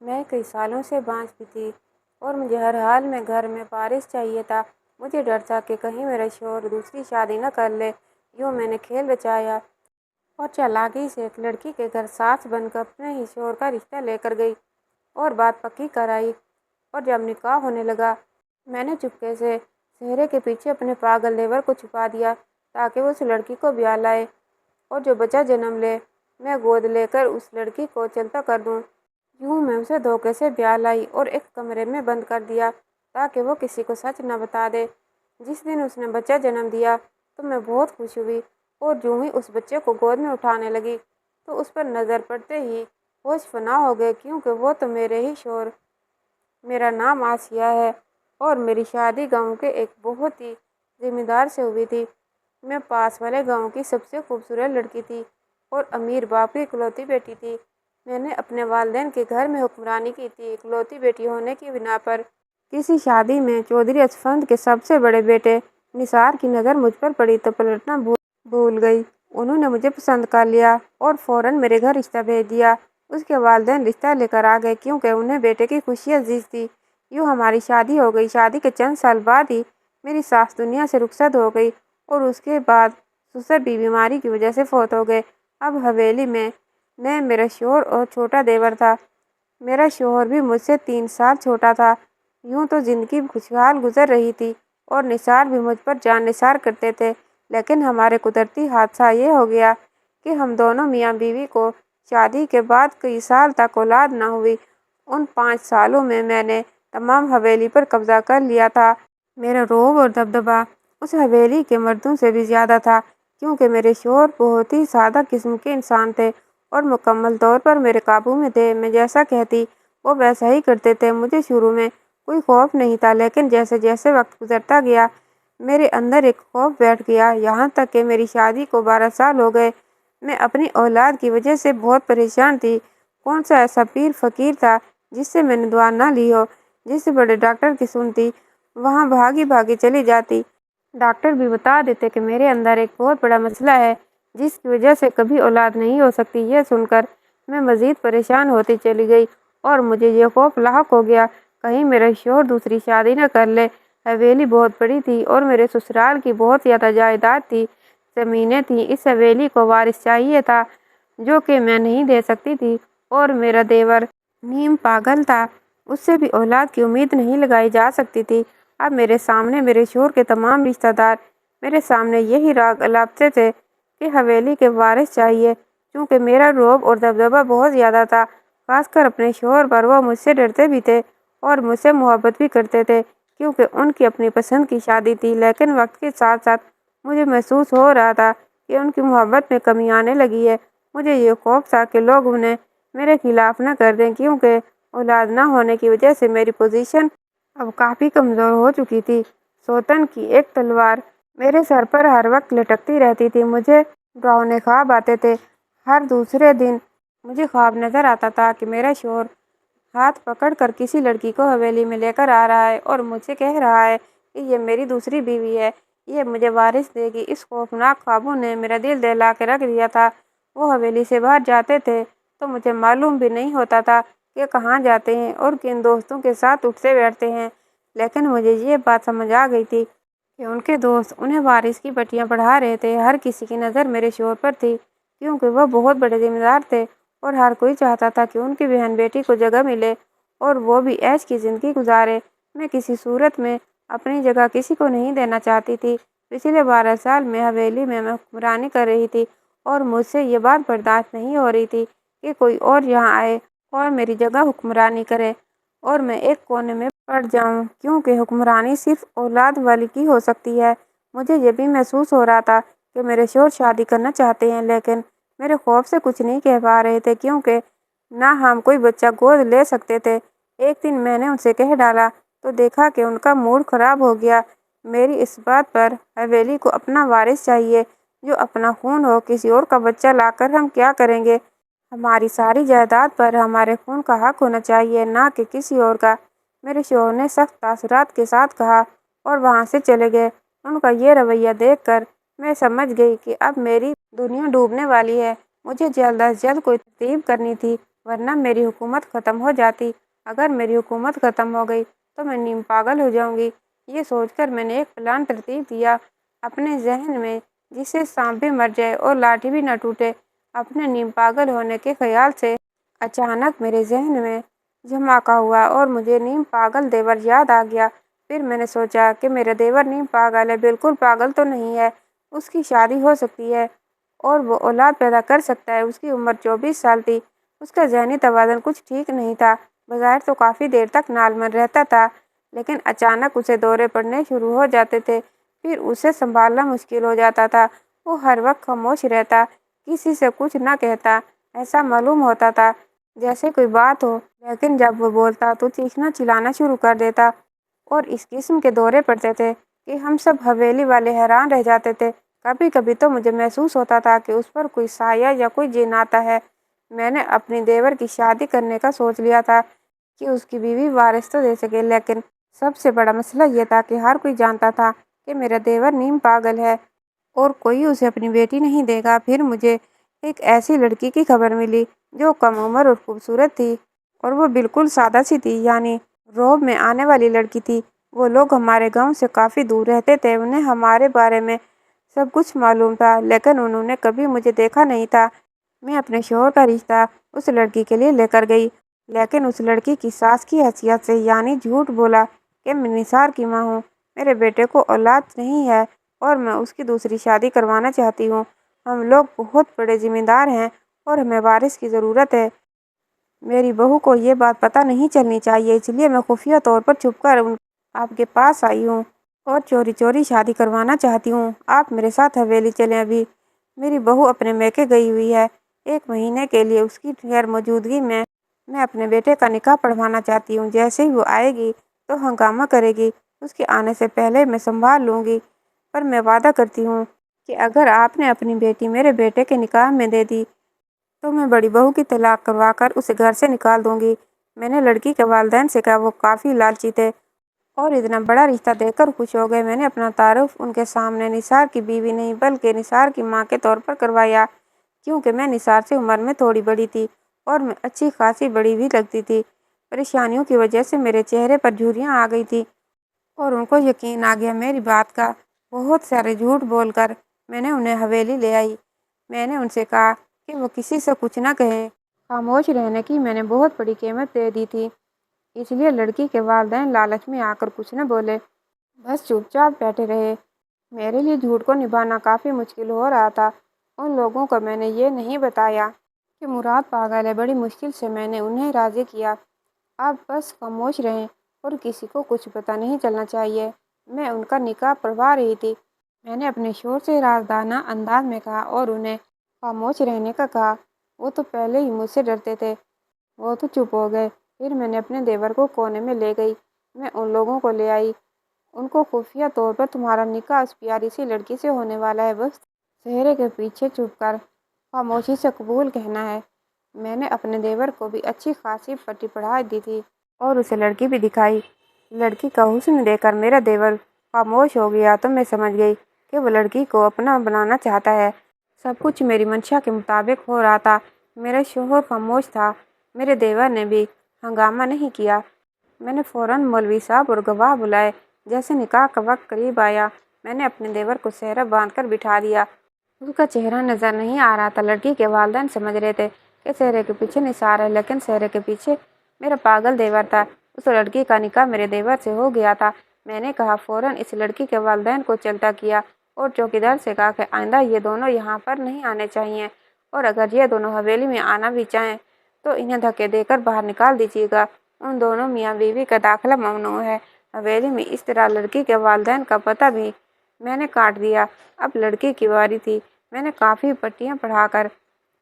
میں کئی سالوں سے بانجھ بھی تھی اور مجھے ہر حال میں گھر میں وارث چاہیے تھا۔ مجھے ڈر تھا کہ کہیں میرا شوہر دوسری شادی نہ کر لے۔ یوں میں نے کھیل رچایا اور چالاکی سے ایک لڑکی کے گھر ساس بن کر اپنے ہی شوہر کا رشتہ لے کر گئی اور بات پکی کرائی۔ اور جب نکاح ہونے لگا، میں نے چپکے سے چہرے کے پیچھے اپنے پاگل دیور کو چھپا دیا تاکہ وہ اس لڑکی کو بیاہ لائے اور جو بچہ جنم لے میں گود لے کر اس لڑکی کو چلتا کر دوں۔ یوں میں اسے دھوکے سے بیاہ لائی اور ایک کمرے میں بند کر دیا تاکہ وہ کسی کو سچ نہ بتا دے۔ جس دن اس نے بچہ جنم دیا تو میں بہت خوش ہوئی اور جو ہی اس بچے کو گود میں اٹھانے لگی تو اس پر نظر پڑتے ہی ہوش فنا ہو گئے، کیونکہ وہ تو میرے ہی شوہر۔ میرا نام آسیہ ہے اور میری شادی گاؤں کے ایک بہت ہی ذمہ دار سے ہوئی تھی۔ میں پاس والے گاؤں کی سب سے خوبصورت لڑکی تھی اور امیر باپ کی اکلوتی بیٹی تھی۔ میں نے اپنے والدین کے گھر میں حکمرانی کی تھی۔ اکلوتی بیٹی ہونے کی بنا پر کسی شادی میں چودھری اچھفند کے سب سے بڑے بیٹے نثار کی نظر مجھ پر پڑی تو پلٹنا بھول گئی۔ انہوں نے مجھے پسند کر لیا اور فوراً میرے گھر رشتہ بھیج دیا۔ اس کے والدین رشتہ لے کر آ گئے کیونکہ انہیں بیٹے کی خوشی عزیز تھی۔ یوں ہماری شادی ہو گئی۔ شادی کے چند سال بعد ہی میری ساس دنیا سے رخصت ہو گئی اور اس کے بعد سسر بھی بیماری کی وجہ سے فوت ہو گئے۔ اب حویلی میں میرا شوہر اور چھوٹا دیور تھا۔ میرا شوہر بھی مجھ سے 3 سال چھوٹا تھا۔ یوں تو زندگی خوشحال گزر رہی تھی اور نثار بھی مجھ پر جان نثار کرتے تھے، لیکن ہمارے قدرتی حادثہ یہ ہو گیا کہ ہم دونوں میاں بیوی کو شادی کے بعد کئی سال تک اولاد نہ ہوئی۔ ان 5 سالوں میں نے تمام حویلی پر قبضہ کر لیا تھا۔ میرا رعب اور دبدبہ اس حویلی کے مردوں سے بھی زیادہ تھا، کیونکہ میرے شوہر بہت ہی سادہ قسم کے انسان تھے اور مکمل طور پر میرے قابو میں تھے۔ میں جیسا کہتی وہ ویسا ہی کرتے تھے۔ مجھے شروع میں کوئی خوف نہیں تھا، لیکن جیسے جیسے وقت گزرتا گیا میرے اندر ایک خوف بیٹھ گیا، یہاں تک کہ میری شادی کو 12 سال ہو گئے۔ میں اپنی اولاد کی وجہ سے بہت پریشان تھی۔ کون سا ایسا پیر فقیر تھا جس سے میں نے دعا نہ لی ہو؟ جس بڑے ڈاکٹر کی سنتی وہاں بھاگی بھاگی چلی جاتی۔ ڈاکٹر بھی بتا دیتے کہ میرے اندر ایک بہت بڑا مسئلہ ہے جس کی وجہ سے کبھی اولاد نہیں ہو سکتی۔ یہ سن کر میں مزید پریشان ہوتی چلی گئی اور مجھے یہ خوف لاحق ہو گیا کہیں میرا شوہر دوسری شادی نہ کر لے۔ حویلی بہت بڑی تھی اور میرے سسرال کی بہت زیادہ جائیداد تھی، زمینیں تھیں۔ اس حویلی کو وارث چاہیے تھا جو کہ میں نہیں دے سکتی تھی اور میرا دیور نیم پاگل تھا، اس سے بھی اولاد کی امید نہیں لگائی جا سکتی تھی۔ اب میرے سامنے میرے شوہر کے تمام رشتہ دار میرے سامنے یہی راگ الاپتے تھے کہ حویلی کے وارث چاہیے۔ چونکہ میرا رعب اور دبدبہ بہت زیادہ تھا، خاص کر اپنے شوہر پر، وہ مجھ سے ڈرتے بھی تھے اور مجھ سے محبت بھی کرتے تھے کیونکہ ان کی اپنی پسند کی شادی تھی، لیکن وقت کے ساتھ ساتھ مجھے محسوس ہو رہا تھا کہ ان کی محبت میں کمی آنے لگی ہے۔ مجھے یہ خوف تھا کہ لوگ انہیں میرے خلاف نہ کر دیں، کیونکہ اولاد نہ ہونے کی وجہ سے میری پوزیشن اب کافی کمزور ہو چکی تھی۔ سوتن کی ایک تلوار میرے سر پر ہر وقت لٹکتی رہتی تھی۔ مجھے ڈراؤنے خواب آتے تھے۔ ہر دوسرے دن مجھے خواب نظر آتا تھا کہ میرا شوہر ہاتھ پکڑ کر کسی لڑکی کو حویلی میں لے کر آ رہا ہے اور مجھ سے کہہ رہا ہے کہ یہ میری دوسری بیوی ہے، یہ مجھے وارث دے گی۔ اس خوفناک خوابوں نے میرا دل دہلا کے رکھ دیا تھا۔ وہ حویلی سے باہر جاتے تھے تو مجھے معلوم بھی نہیں ہوتا تھا کہ کہاں جاتے ہیں اور کن دوستوں کے ساتھ اٹھتے بیٹھتے ہیں، لیکن مجھے یہ بات سمجھ آ گئی تھی کہ ان کے دوست انہیں وارث کی پٹیاں پڑھا رہے تھے۔ ہر کسی کی نظر میرے شوہر پر تھی کیونکہ وہ بہت بڑے ذمہ دار تھے اور ہر کوئی چاہتا تھا کہ ان کی بہن بیٹی کو جگہ ملے اور وہ بھی عیش کی زندگی گزارے۔ میں کسی صورت میں اپنی جگہ کسی کو نہیں دینا چاہتی تھی۔ پچھلے 12 سال میں حویلی میں حکمرانی کر رہی تھی اور مجھ سے یہ بات برداشت نہیں ہو رہی تھی کہ کوئی اور یہاں آئے اور میری جگہ حکمرانی کرے اور میں ایک کونے میں پڑ جاؤں، کیونکہ حکمرانی صرف اولاد والی کی ہو سکتی ہے۔ مجھے یہ بھی محسوس ہو رہا تھا کہ میرے شوہر شادی کرنا چاہتے ہیں، لیکن میرے خوف سے کچھ نہیں کہہ پا رہے تھے کیونکہ نہ ہم کوئی بچہ گود لے سکتے تھے۔ ایک دن میں نے ان سے کہہ ڈالا تو دیکھا کہ ان کا موڈ خراب ہو گیا میری اس بات پر۔ حویلی کو اپنا وارث چاہیے جو اپنا خون ہو، کسی اور کا بچہ لا کر ہم کیا کریں گے؟ ہماری ساری جائیداد پر ہمارے خون کا حق ہونا چاہیے، نہ کہ کسی اور کا۔ میرے شوہر نے سخت تاثرات کے ساتھ کہا اور وہاں سے چلے گئے۔ ان کا یہ رویہ دیکھ کر میں سمجھ گئی کہ اب میری دنیا ڈوبنے والی ہے۔ مجھے جلد از جلد کوئی ترتیب کرنی تھی ورنہ میری حکومت ختم ہو جاتی۔ اگر میری حکومت ختم ہو گئی تو میں نیم پاگل ہو جاؤں گی۔ یہ سوچ کر میں نے ایک پلان ترتیب دیا اپنے ذہن میں، جس سے سانپ بھی مر جائے اور لاٹھی بھی نہ ٹوٹے۔ اپنے نیم پاگل ہونے کے خیال سے اچانک میرے ذہن میں دھماکہ ہوا اور مجھے نیم پاگل دیور یاد آ گیا۔ پھر میں نے سوچا کہ میرا دیور نیم پاگل ہے، بالکل پاگل تو نہیں ہے، اس کی شادی ہو سکتی ہے اور وہ اولاد پیدا کر سکتا ہے۔ اس کی عمر 24 سال تھی۔ اس کا ذہنی توازن کچھ ٹھیک نہیں تھا۔ بظاہر تو کافی دیر تک نارمل رہتا تھا، لیکن اچانک اسے دورے پڑنے شروع ہو جاتے تھے۔ پھر اسے سنبھالنا مشکل ہو جاتا تھا۔ وہ ہر وقت خاموش رہتا، کسی سے کچھ نہ کہتا۔ ایسا معلوم ہوتا تھا جیسے کوئی بات ہو، لیکن جب وہ بولتا تو چیخنا چلانا شروع کر دیتا۔ اور اس قسم کے دورے پڑتے تھے کہ ہم سب حویلی والے حیران رہ جاتے تھے۔ کبھی کبھی تو مجھے محسوس ہوتا تھا کہ اس پر کوئی سایہ یا کوئی جن آتا ہے۔ میں نے اپنی دیور کی شادی کرنے کا سوچ لیا تھا کہ اس کی بیوی وارث تو دے سکے، لیکن سب سے بڑا مسئلہ یہ تھا کہ ہر کوئی جانتا تھا کہ میرا دیور نیم پاگل ہے اور کوئی اسے اپنی بیٹی نہیں دے گا۔ پھر مجھے ایک ایسی لڑکی کی خبر ملی جو کم عمر اور خوبصورت تھی، اور وہ بالکل سادہ سی تھی، یعنی روب میں آنے والی لڑکی تھی۔ وہ لوگ ہمارے گاؤں سے کافی دور رہتے تھے، انہیں ہمارے بارے میں سب کچھ معلوم تھا، لیکن انہوں نے کبھی مجھے دیکھا نہیں تھا۔ میں اپنے شوہر کا رشتہ اس لڑکی کے لیے لے کر گئی، لیکن اس لڑکی کی ساس کی حیثیت سے یعنی جھوٹ بولا کہ میں نثار کی ماں ہوں، میرے بیٹے کو اولاد نہیں ہے اور میں اس کی دوسری شادی کروانا چاہتی ہوں۔ ہم لوگ بہت بڑے ذمہ دار ہیں اور ہمیں وارث کی ضرورت ہے۔ میری بہو کو یہ بات پتہ نہیں چلنی چاہیے، اس لیے میں خفیہ طور پر چھپ کر آپ کے پاس آئی ہوں اور چوری چوری شادی کروانا چاہتی ہوں۔ آپ میرے ساتھ حویلی چلیں۔ ابھی میری بہو اپنے میکے گئی ہوئی ہے، 1 مہینے کے لیے۔ اس کی غیر موجودگی میں اپنے بیٹے کا نکاح پڑھوانا چاہتی ہوں۔ جیسے ہی وہ آئے گی تو ہنگامہ کرے گی، اس کے آنے سے پہلے میں سنبھال لوں گی۔ پر میں وعدہ کرتی ہوں کہ اگر آپ نے اپنی بیٹی میرے بیٹے کے نکاح میں دے دی تو میں بڑی بہو کی طلاق کروا کر اسے گھر سے نکال دوں گی۔ میں نے لڑکی کے والدین سے کہا، وہ کافی لالچی تھے اور اتنا بڑا رشتہ دیکھ کر خوش ہو گئے۔ میں نے اپنا تعارف ان کے سامنے نثار کی بیوی نہیں بلکہ نثار کی ماں کے طور پر کروایا، کیونکہ میں نثار سے عمر میں تھوڑی بڑی تھی اور میں اچھی خاصی بڑی بھی لگتی تھی۔ پریشانیوں کی وجہ سے میرے چہرے پر جھریاں آ گئی تھی اور ان کو یقین آ گیا میری بات کا۔ بہت سارے جھوٹ بول کر میں نے انہیں حویلی لے آئی۔ میں نے ان سے کہا کہ وہ کسی سے کچھ نہ کہیں۔ خاموش رہنے کی میں نے بہت بڑی قیمت دے دی تھی، اس لیے لڑکی کے والدین لالچ میں آ کر کچھ نہ بولے، بس چپ چاپ بیٹھے رہے۔ میرے لیے جھوٹ کو نبھانا کافی مشکل ہو رہا تھا۔ ان لوگوں کو میں نے یہ نہیں بتایا کہ مراد پاگل ہے۔ بڑی مشکل سے میں نے انہیں راضی کیا۔ آپ بس خاموش رہیں اور کسی کو کچھ پتہ نہیں چلنا چاہیے۔ میں ان کا نکاح پڑھوا رہی تھی۔ میں نے اپنے شوہر سے رازدانہ انداز میں کہا اور انہیں خاموش رہنے کا کہا۔ وہ تو پہلے ہی مجھ سے ڈرتے تھے، وہ تو چپ ہو گئے۔ پھر میں نے اپنے دیور کو کونے میں لے گئی۔ میں ان لوگوں کو لے آئی، ان کو خفیہ طور پر تمہارا نکاح اس پیاری سی لڑکی سے ہونے والا ہے، بس چہرے کے پیچھے چھپ کر خاموشی سے قبول کہنا ہے۔ میں نے اپنے دیور کو بھی اچھی خاصی پٹی پڑھا دی تھی اور اسے لڑکی بھی دکھائی۔ لڑکی کا حسن دیکھ کر میرا دیور خاموش ہو گیا تو میں سمجھ گئی کہ وہ لڑکی کو اپنا بنانا چاہتا ہے۔ سب کچھ میری منشا کے مطابق ہو رہا تھا۔ میرا شوہر خاموش تھا، میرے دیور نے بھی ہنگامہ نہیں کیا۔ میں نے فوراً مولوی صاحب اور گواہ بلائے۔ جیسے نکاح کا وقت قریب آیا، میں نے اپنے دیور کو سہرا باندھ کر بٹھا دیا۔ اس کا چہرہ نظر نہیں آ رہا تھا۔ لڑکی کے والدین سمجھ رہے تھے کہ سہرے کے پیچھے نثار ہے، لیکن سہرے کے پیچھے میرا پاگل دیور تھا۔ اس لڑکی کا نکاح میرے دیور سے ہو گیا تھا۔ میں نے کہا فوراً اس لڑکی کے والدین کو چلتا کیا اور چوکیدار سے کہا کہ آئندہ یہ دونوں یہاں پر نہیں آنے چاہیے، اور اگر یہ دونوں حویلی میں آنا بھی چاہیں تو انہیں دھکے دے کر باہر نکال دیجیے گا۔ ان دونوں میاں بیوی کا داخلہ ممنوع ہے حویلی میں۔ اس طرح لڑکی کے والدین کا پتہ بھی میں نے کاٹ دیا۔ اب لڑکی کی باری تھی۔ میں نے کافی پٹیاں پڑھا کر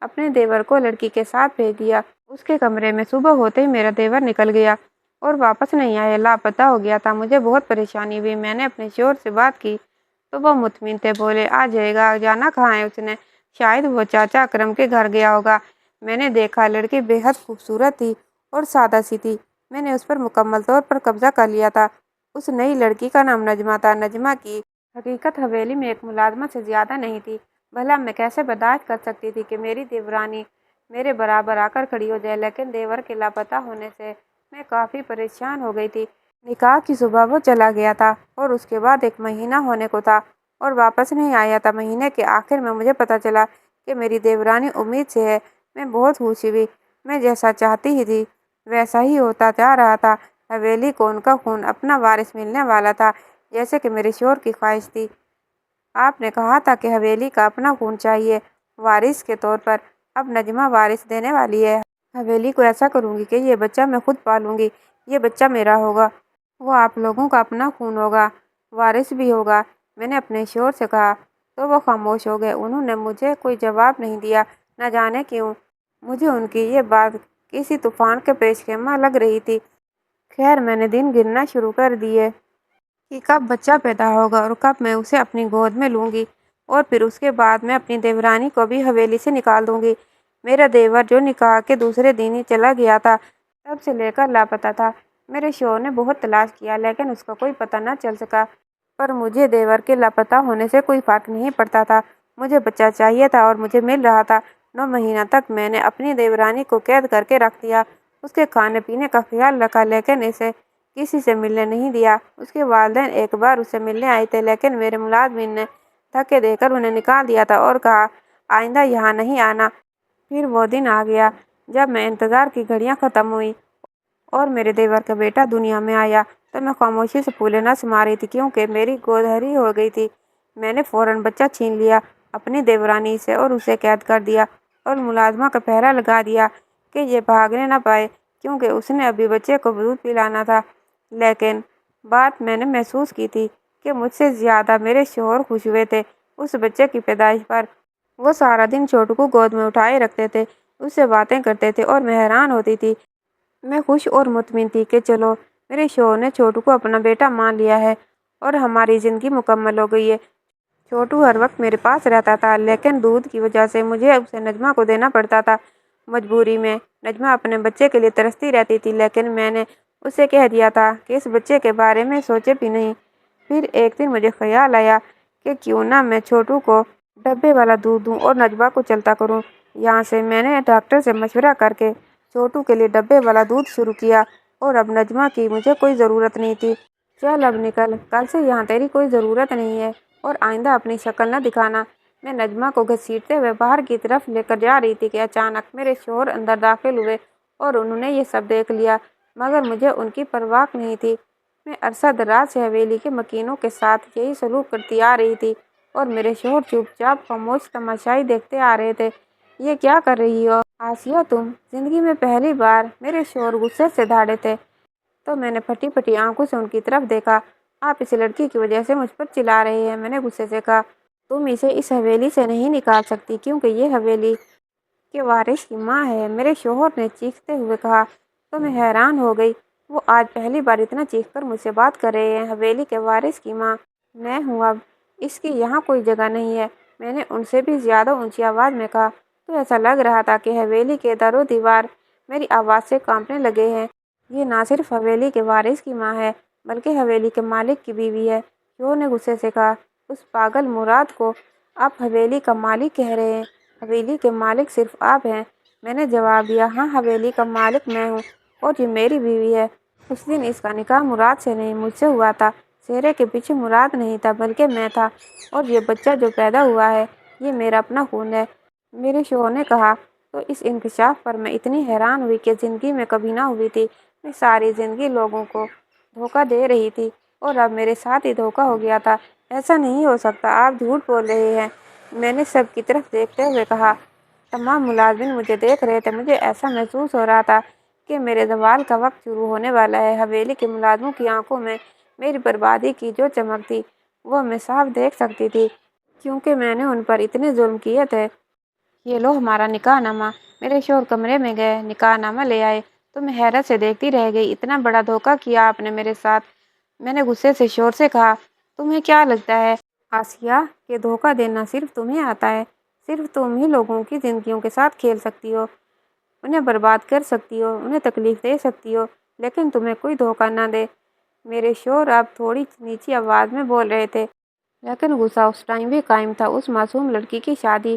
اپنے دیور کو لڑکی کے ساتھ بھیج دیا۔ اس کے کمرے میں صبح ہوتے ہی میرا دیور نکل گیا اور واپس نہیں آیا، لاپتہ ہو گیا تھا۔ مجھے بہت پریشانی ہوئی۔ میں نے اپنے شوہر سے بات کی تو وہ مطمئن تھے، بولے آ جائے گا، جانا کہاں ہے اس نے، شاید وہ چاچا اکرم کے گھر گیا ہوگا۔ میں نے دیکھا لڑکی بے حد خوبصورت تھی اور سادہ سی تھی۔ میں نے اس پر مکمل طور پر قبضہ کر لیا تھا۔ اس نئی لڑکی کا نام نجمہ تھا۔ نجمہ کی حقیقت حویلی میں ایک ملازمہ سے زیادہ نہیں تھی۔ بھلا میں کیسے برداشت کر سکتی تھی کہ میری دیورانی میرے برابر آ کر کھڑی ہو جائے، لیکن دیور کے لاپتہ ہونے سے میں کافی پریشان ہو گئی تھی۔ نکاح کی صبح وہ چلا گیا تھا اور اس کے بعد 1 مہینہ ہونے کو تھا اور واپس نہیں آیا تھا۔ مہینے کے آخر میں مجھے پتہ چلا کہ میری دیورانی امید سے ہے۔ میں بہت خوشی ہوئی۔ میں جیسا چاہتی ہی تھی ویسا ہی ہوتا جا رہا تھا۔ حویلی کو ان کا خون اپنا وارث ملنے والا تھا، جیسے کہ میرے شوہر کی خواہش تھی۔ آپ نے کہا تھا کہ حویلی کا اپنا خون چاہیے وارث کے طور پر۔ اب نجمہ وارث دینے والی ہے۔ حویلی کو ایسا کروں گی کہ یہ بچہ میں خود پالوں گی۔ یہ بچہ میرا ہوگا۔ وہ آپ لوگوں کا اپنا خون ہوگا، وارث بھی ہوگا۔ میں نے اپنے شوہر سے کہا تو وہ خاموش ہو گئے۔ انہوں نے مجھے کوئی جواب نہیں دیا۔ نہ جانے کیوں مجھے ان کی یہ بات کسی طوفان کے پیش خیمہ لگ رہی تھی۔ خیر، میں نے دن گننا شروع کر دیے کہ کب بچہ پیدا ہوگا اور کب میں اسے اپنی گود میں لوں گی، اور پھر اس کے بعد میں اپنی دیورانی کو بھی حویلی سے نکال دوں گی۔ میرا دیور جو نکاح کے دوسرے دن ہی چلا گیا تھا، تب سے لے کر لاپتہ تھا۔ میرے شوہر نے بہت تلاش کیا لیکن اس کا کوئی پتہ نہ چل سکا، پر مجھے دیور کے لاپتہ ہونے سے کوئی فرق نہیں پڑتا تھا۔ مجھے بچہ چاہیے تھا اور مجھے مل رہا تھا۔ 9 مہینہ تک میں نے اپنی دیورانی کو قید کر کے رکھ دیا۔ اس کے کھانے پینے کا خیال رکھا لیکن اسے کسی سے ملنے نہیں دیا۔ اس کے والدین ایک بار اسے ملنے آئے تھے لیکن میرے ملازمین نے دھکے دے کر انہیں نکال دیا تھا اور کہا آئندہ یہاں نہیں آنا۔ پھر وہ دن آ گیا جب میں انتظار کی گھڑیاں ختم ہوئی اور میرے دیور کا بیٹا دنیا میں آیا تو میں خاموشی سے پھولے نہ سما رہی تھی کیونکہ میری گود ہری ہو گئی تھی۔ میں نے فوراً بچہ چھین لیا اپنی دیورانی سے اور اسے قید کر دیا اور ملازمہ کا پہرا لگا دیا کہ یہ بھاگنے نہ پائے کیونکہ اس نے ابھی بچے کو دودھ پلانا تھا۔ لیکن بات میں نے محسوس کی تھی کہ مجھ سے زیادہ میرے شوہر خوش ہوئے تھے اس بچے کی پیدائش پر۔ وہ سارا دن چھوٹو کو گود میں اٹھائے رکھتے تھے، اس سے باتیں کرتے تھے اور میں حیران ہوتی تھی۔ میں خوش اور مطمئن تھی کہ چلو میرے شوہر نے چھوٹو کو اپنا بیٹا مان لیا ہے اور ہماری زندگی مکمل ہو گئی ہے۔ چھوٹو ہر وقت میرے پاس رہتا تھا لیکن دودھ کی وجہ سے مجھے اسے نجمہ کو دینا پڑتا تھا۔ مجبوری میں نجمہ اپنے بچے کے لیے ترستی رہتی تھی لیکن میں نے اسے کہہ دیا تھا کہ اس بچے کے بارے میں سوچے بھی نہیں۔ پھر ایک دن مجھے خیال آیا کہ کیوں نہ میں چھوٹو کو ڈبے والا دودھ دوں اور نجمہ کو چلتا کروں۔ یہاں سے میں نے ڈاکٹر سے مشورہ کر کے چھوٹو کے لیے ڈبے والا دودھ شروع کیا اور اب نجمہ کی مجھے کوئی ضرورت نہیں تھی۔ چل اب نکل، کل سے یہاں تیری کوئی ضرورت نہیں ہے اور آئندہ اپنی شکل نہ دکھانا۔ میں نجمہ کو گھسیٹتے ہوئے باہر کی طرف لے کر جا رہی تھی کہ اچانک میرے شوہر اندر داخل ہوئے اور انہوں نے یہ سب دیکھ لیا مگر مجھے ان کی پرواہ نہیں تھی۔ میں عرصہ دراز سے حویلی کے مکینوں کے ساتھ یہی سلوک کرتی آ رہی تھی اور میرے شوہر چپ چاپ خاموش تماشائی دیکھتے آ رہے تھے۔ یہ کیا کر رہی ہو آسیہ تم؟ زندگی میں پہلی بار میرے شوہر غصے سے دھاڑے تھے تو میں نے پھٹی پھٹی آنکھوں سے ان کی طرف دیکھا۔ آپ اس لڑکی کی وجہ سے مجھ پر چلا رہے ہیں، میں نے غصے سے کہا۔ تم اسے اس حویلی سے نہیں نکال سکتی کیونکہ یہ حویلی کے وارث کی ماں ہے، میرے شوہر نے چیختے ہوئے کہا۔ تو میں حیران ہو گئی، وہ آج پہلی بار اتنا چیخ کر مجھ سے بات کر رہے ہیں۔ حویلی کے وارث کی ماں میں ہوں، اب اس کی یہاں کوئی جگہ نہیں ہے، میں نے ان سے بھی زیادہ اونچی آواز میں کہا۔ تو ایسا لگ رہا تھا کہ حویلی کے در و دیوار میری آواز سے کانپنے لگے ہیں۔ یہ نہ صرف حویلی کے وارث کی ماں ہے بلکہ حویلی کے مالک کی بیوی ہے، شوہر نے غصے سے کہا۔ اس پاگل مراد کو آپ حویلی کا مالک کہہ رہے ہیں؟ حویلی کے مالک صرف آپ ہیں، میں نے جواب دیا۔ ہاں، حویلی کا مالک میں ہوں اور یہ میری بیوی ہے۔ اس دن اس کا نکاح مراد سے نہیں مجھ سے ہوا تھا۔ چہرے کے پیچھے مراد نہیں تھا بلکہ میں تھا، اور یہ بچہ جو پیدا ہوا ہے یہ میرا اپنا خون ہے، میرے شوہر نے کہا۔ تو اس انکشاف پر میں اتنی حیران ہوئی کہ زندگی میں کبھی نہ ہوئی تھی۔ میں ساری زندگی لوگوں کو دھوکہ دے رہی تھی اور اب میرے ساتھ ہی دھوکہ ہو گیا تھا۔ ایسا نہیں ہو سکتا، آپ جھوٹ بول رہے ہیں، میں نے سب کی طرف دیکھتے ہوئے کہا۔ تمام ملازمین مجھے دیکھ رہے تھے، مجھے ایسا محسوس ہو رہا تھا کہ میرے زوال کا وقت شروع ہونے والا ہے۔ حویلی کے ملازموں کی آنکھوں میں میری بربادی کی جو چمک تھی وہ میں صاف دیکھ سکتی تھی کیونکہ میں نے ان پر اتنے ظلم کیے تھے۔ یہ لو ہمارا نکاح نامہ۔ میرے شوہر کمرے میں گئے، نکاح نامہ لے آئے تو میں حیرت سے دیکھتی رہ گئی۔ اتنا بڑا دھوکہ کیا آپ نے میرے ساتھ، میں نے غصے سے شوہر سے کہا۔ تمہیں کیا لگتا ہے آسیہ کہ دھوکہ دینا صرف تمہیں آتا ہے؟ صرف تم ہی لوگوں کی زندگیوں کے ساتھ کھیل سکتی ہو، انہیں برباد کر سکتی ہو، انہیں تکلیف دے سکتی ہو لیکن تمہیں کوئی دھوکہ نہ دے۔ میرے شوہر اب تھوڑی نیچی آواز میں بول رہے تھے لیکن غصہ اس ٹائم بھی قائم تھا۔ اس معصوم لڑکی کی شادی